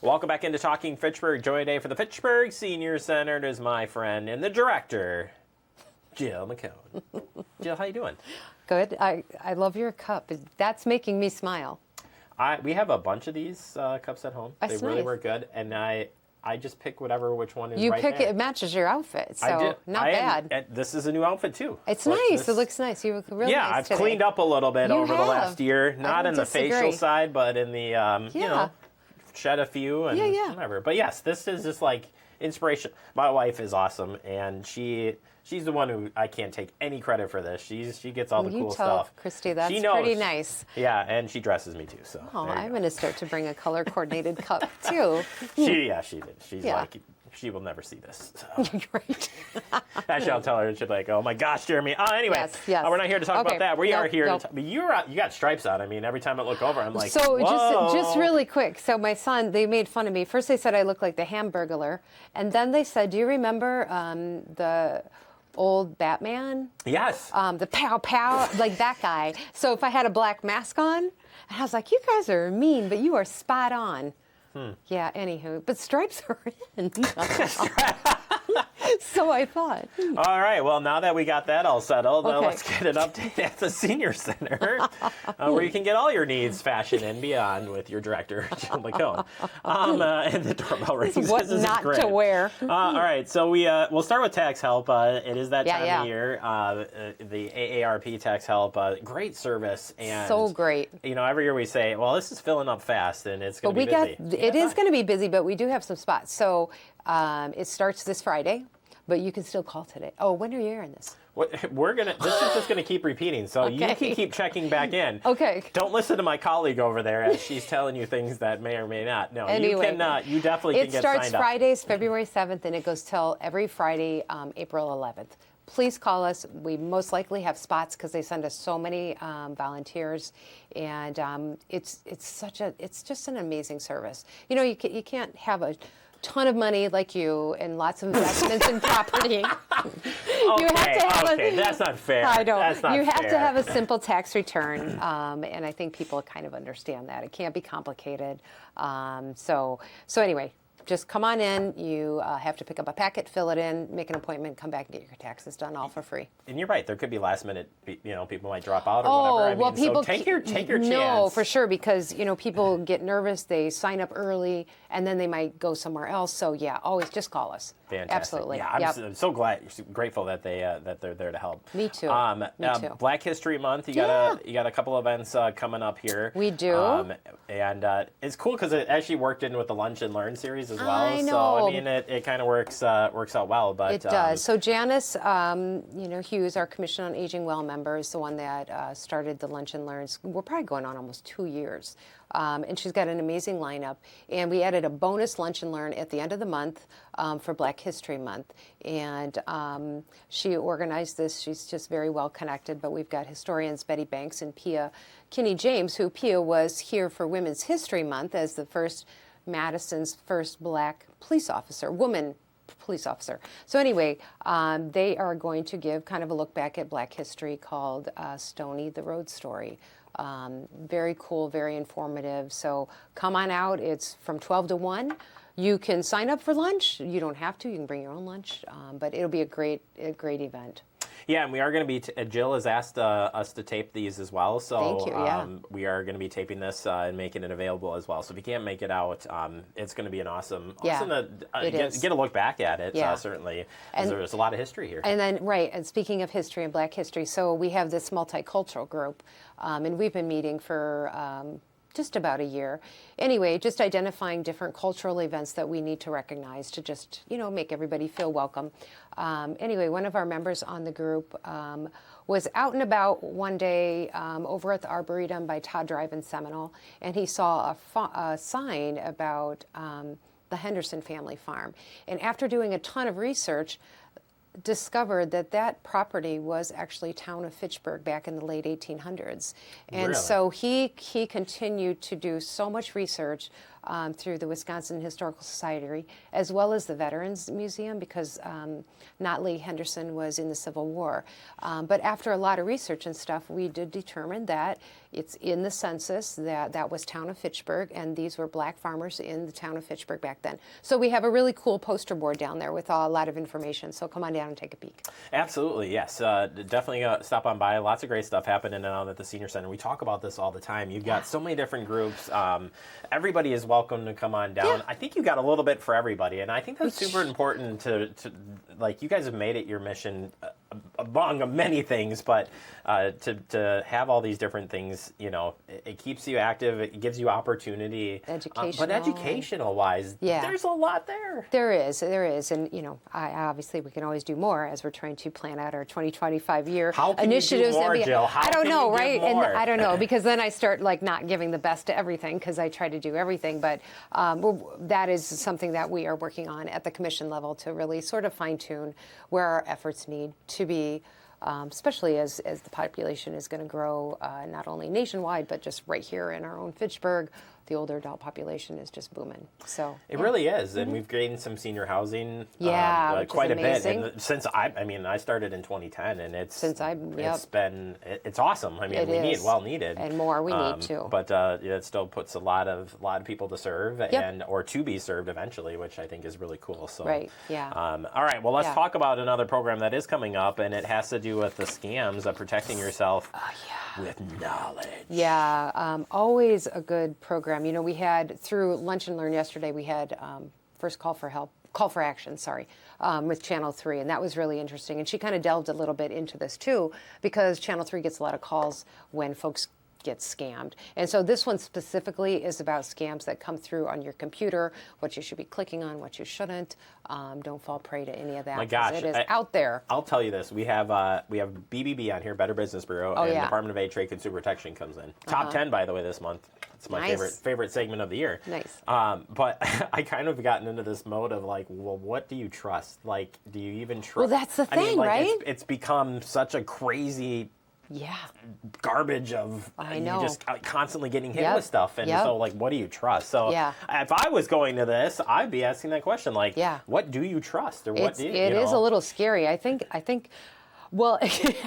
Welcome back into Talking Fitchburg. Joy day for the Fitchburg Senior Center. It is my friend and the director, Jill McCone. Jill, how you doing? Good. I love your cup. That's making me smile. We have a bunch of these cups at home. That's they really nice. work good, and I just pick which one is You right pick there. it matches your outfit, so I do. not bad. This is a new outfit too. It's Look, nice. It looks nice. You look really yeah, nice I've today. cleaned up a little bit You over the have. last year. Not don't in the disagree. facial side, but in the you know, shed a few and Yeah. whatever. But yes, this is just like inspiration. My wife is awesome, and she's the one who I can't take any credit for this. She gets all the cool You tell stuff. Christy, that's She knows. pretty nice. Yeah, and she dresses me too. So Oh, there you I'm go. going to start to bring a color coordinated cup too. She did. She's Yeah. like, she will never see this. So. Great. Actually, I'll tell her, and she'll be like, "Oh my gosh, Jeremy." Anyway, Yes. we're not here to talk Okay. about that. We are Nope, here nope. to. You got stripes on. I mean, every time I look over, I'm like, So whoa. just really quick. So my son, they made fun of me. First they said I looked like the Hamburglar, and then they said, "Do you remember the old Batman? Yes. The pow pow, like that guy." So if I had a black mask on, and I was like, "You guys are mean, but you are spot on." Yeah. Anywho, but stripes are in. So I thought. All right. Well, now that we got that all settled, Okay. let's get an update at the Senior Center, where you can get all your needs, fashion, and beyond with your director, Jill McCone. And the doorbell rings. What This is not great. to wear. All right. So we'll start with tax help. It is that time Yeah. of year. The AARP tax help, great service, and So great. You know, every year we say, well, this is filling up fast, and it's going But to be busy. it is going to be busy, but we do have some spots. So it starts this Friday, but you can still call today. Oh, when are you airing this? This is just gonna keep repeating, so you Okay. can keep checking back in. Okay. Don't listen to my colleague over there as she's telling you things that may or may not. No, Anyway, you definitely can It get starts signed up. Fridays, February 7th, and it goes till every Friday, April 11th. Please call us. We most likely have spots because they send us so many volunteers, and it's just an amazing service. You know, you can't have a ton of money like you and lots of investments in property. Okay, that's not fair. I don't. That's not You have fair. to have a simple tax return, and I think people kind of understand that. It can't be complicated. So anyway, just come on in. You have to pick up a packet, fill it in, make an appointment, come back and get your taxes done, all for free. And you're right. There could be last minute. People might drop out or Oh, whatever. I well, mean, people so take your chance. No, for sure, because people get nervous. They sign up early, and then they might go somewhere else. So yeah, always just call us. Fantastic. Absolutely. Yeah, Yep. I'm so glad, grateful that they're there to help. Me too. Me too. Black History Month. You got a couple events coming up here. We do. And it's cool because it actually worked in with the Lunch and Learn series as well. I know. So I mean, it kind of works out well. But It does. So Janice, Hughes, our Commission on Aging Well member, is the one that started the Lunch and Learns. We're probably going on almost 2 years. And she's got an amazing lineup. And we added a bonus Lunch and Learn at the end of the month for Black History Month. And she organized this. She's just very well connected. But we've got historians Betty Banks and Pia Kinney-James, who Pia was here for Women's History Month as the Madison's first black police officer, woman police officer. So anyway, they are going to give kind of a look back at Black history called Stony the Road Story. Very cool, very informative. So come on out. It's from 12 to 1. You can sign up for lunch. You don't have to. You can bring your own lunch. But it'll be a great event. Yeah, and we are going to be, Jill has asked us to tape these as well. So Thank you, yeah. We are going to be taping this and making it available as well. So if you can't make it out, it's going to be an awesome to get a look back at it, certainly. And there's a lot of history here. And then, right, and speaking of history and Black history, so we have this multicultural group, and we've been meeting for just about a year. Anyway, just identifying different cultural events that we need to recognize to just, make everybody feel welcome. Anyway, one of our members on the group was out and about one day over at the Arboretum by Todd Drive in Seminole, and he saw a sign about the Henderson family farm. And after doing a ton of research, discovered that property was actually town of Fitchburg back in the late 1800s. And Really? so he continued to do so much research, through the Wisconsin Historical Society, as well as the Veterans Museum, because Notley Henderson was in the Civil War. But after a lot of research and stuff, we did determine that it's in the census that was town of Fitchburg, and these were black farmers in the town of Fitchburg back then. So we have a really cool poster board down there with a lot of information. So come on down and take a peek. Absolutely, yes. Definitely stop on by. Lots of great stuff happening out at the Senior Center. We talk about this all the time. You've got so many different groups. Everybody is welcome to come on down. Yeah. I think you got a little bit for everybody, and I think that's super important to like, you guys have made it your mission among many things, but to have all these different things, you know, it keeps you active, it gives you opportunity. But educational-wise, there's a lot there. There is, and you know, obviously we can always do more as we're trying to plan out our 2025-year initiatives. How can you do more, Jill? I don't know, right? And I don't know, because then I start like not giving the best to everything, because I try to do everything. But that is something that we are working on at the commission level to really sort of fine-tune where our efforts need to be, especially as the population is going to grow, not only nationwide, but just right here in our own Fitchburg. The older adult population is just booming. So it really is, and we've gained some senior housing, quite a bit. And since I started in 2010, and it's awesome. I mean, we need well needed, and more we need too. But it still puts a lot of people to serve, or to be served eventually, which I think is really cool. So right, yeah. All right, well, let's talk about another program that is coming up, and it has to do with the scams of protecting yourself. With knowledge. Yeah, always a good program. You know, we had, through Lunch and Learn yesterday, we had first call for action, with Channel 3, and that was really interesting. And she kind of delved a little bit into this too, because Channel 3 gets a lot of calls when folks get scammed. And so this one specifically is about scams that come through on your computer, what you should be clicking on, what you shouldn't. Don't fall prey to any of that. My gosh, it is out there. I'll tell you this: we have BBB on here, Better Business Bureau, and Department of Aid, Trade, Consumer Protection comes in. Top 10, by the way, this month. It's my favorite segment of the year. Nice. But I kind of gotten into this mode of like, well, what do you trust? Like, do you even trust? Well, that's the thing, right? It's become such a crazy garbage of you just constantly getting hit with stuff, and so like, what do you trust? So if I was going to this, I'd be asking that question, like, what do you trust, or what do you? It is a little scary. I think. Well,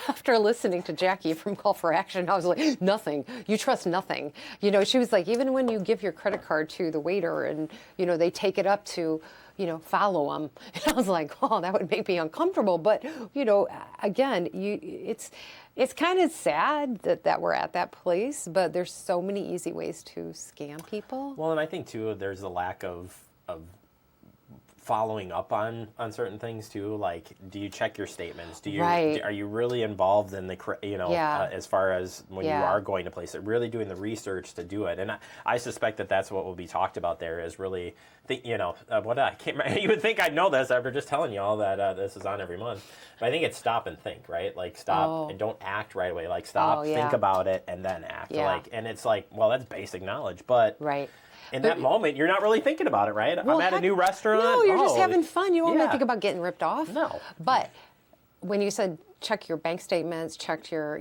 after listening to Jackie from Call for Action, I was like, nothing. You trust nothing. You know, she was like, even when you give your credit card to the waiter and, you know, they take it up to, you know, follow them. And I was like, oh, that would make me uncomfortable. But, you know, again, it's kind of sad that we're at that place, but there's so many easy ways to scam people. Well, and I think, too, there's a lack of following up on certain things too. Like, do you check your statements? Do you are you really involved in the as far as when you are going to place it, really doing the research to do it? And I suspect that's what will be talked about there, is really what I can't remember. You would think I'd know this after just telling you all that this is on every month, but I think it's stop and think, right? Like, stop and don't act right away. Like, stop, think about it, and then act. Like, and it's like, well, that's basic knowledge, but in that moment, you're not really thinking about it, right? Well, I'm at a new restaurant. No, you're just having fun. You won't really think about getting ripped off. No. But when you said check your bank statements, check your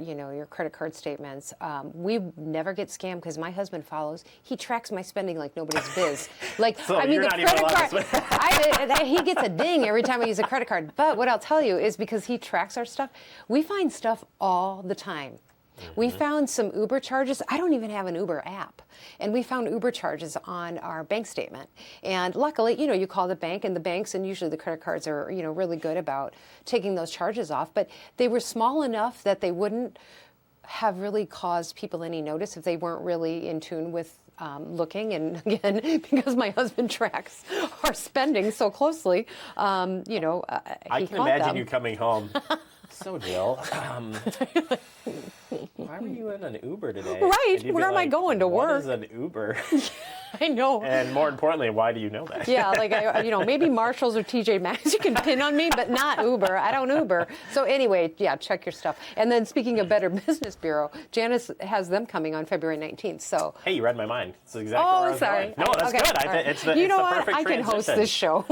credit card statements, we never get scammed because my husband follows. He tracks my spending like nobody's biz. Like, so the credit card, he gets a ding every time I use a credit card. But what I'll tell you is, because he tracks our stuff, we find stuff all the time. We found some Uber charges. I don't even have an Uber app. And we found Uber charges on our bank statement. And luckily, you call the bank, and the banks, and usually the credit cards are, really good about taking those charges off. But they were small enough that they wouldn't have really caused people any notice if they weren't really in tune with looking. And again, because my husband tracks our spending so closely, I can imagine you coming home. So, Jill, why were you in an Uber today? Right. Where am I going to work? What is an Uber? I know. And more importantly, why do you know that? Yeah, like, maybe Marshalls or TJ Maxx you can pin on me, but not Uber. I don't Uber. So anyway, check your stuff. And then, speaking of Better Business Bureau, Janice has them coming on February 19th. So hey, you read my mind. It's exactly where I was going. No, that's good. It's the perfect transition. I can host this show.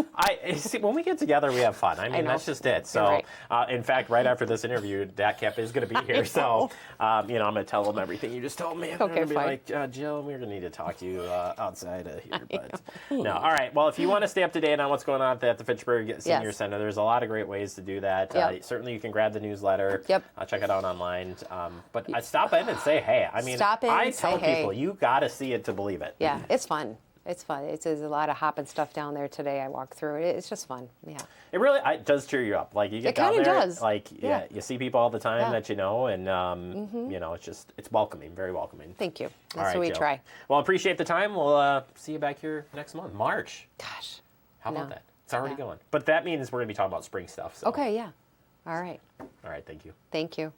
See, when we get together, we have fun. I mean, that's just it. So, in fact, right after this interview, DATCP is going to be here. So, I'm going to tell them everything you just told me. Okay, be fine. Like, Jill, we're going to need to talk to you outside of here. But no, all right. Well, if you want to stay up to date on what's going on at the Fitchburg Senior Center, there's a lot of great ways to do that. Certainly, you can grab the newsletter. Check it out online. But stop in and say hey. I mean, I tell people you got to see it to believe it. Yeah, it's fun. It's fun. There's a lot of hopping stuff down there today. I walked through it. It's just fun. Yeah. It really does cheer you up. Like you get down there, does. Like you see people all the time that you know, and you know, it's welcoming, very welcoming. Thank you. That's what we try. Well, appreciate the time. We'll see you back here next month, March. Gosh. How about that? It's already going. But that means we're gonna be talking about spring stuff. So. Okay. Yeah. All right. All right. Thank you. Thank you.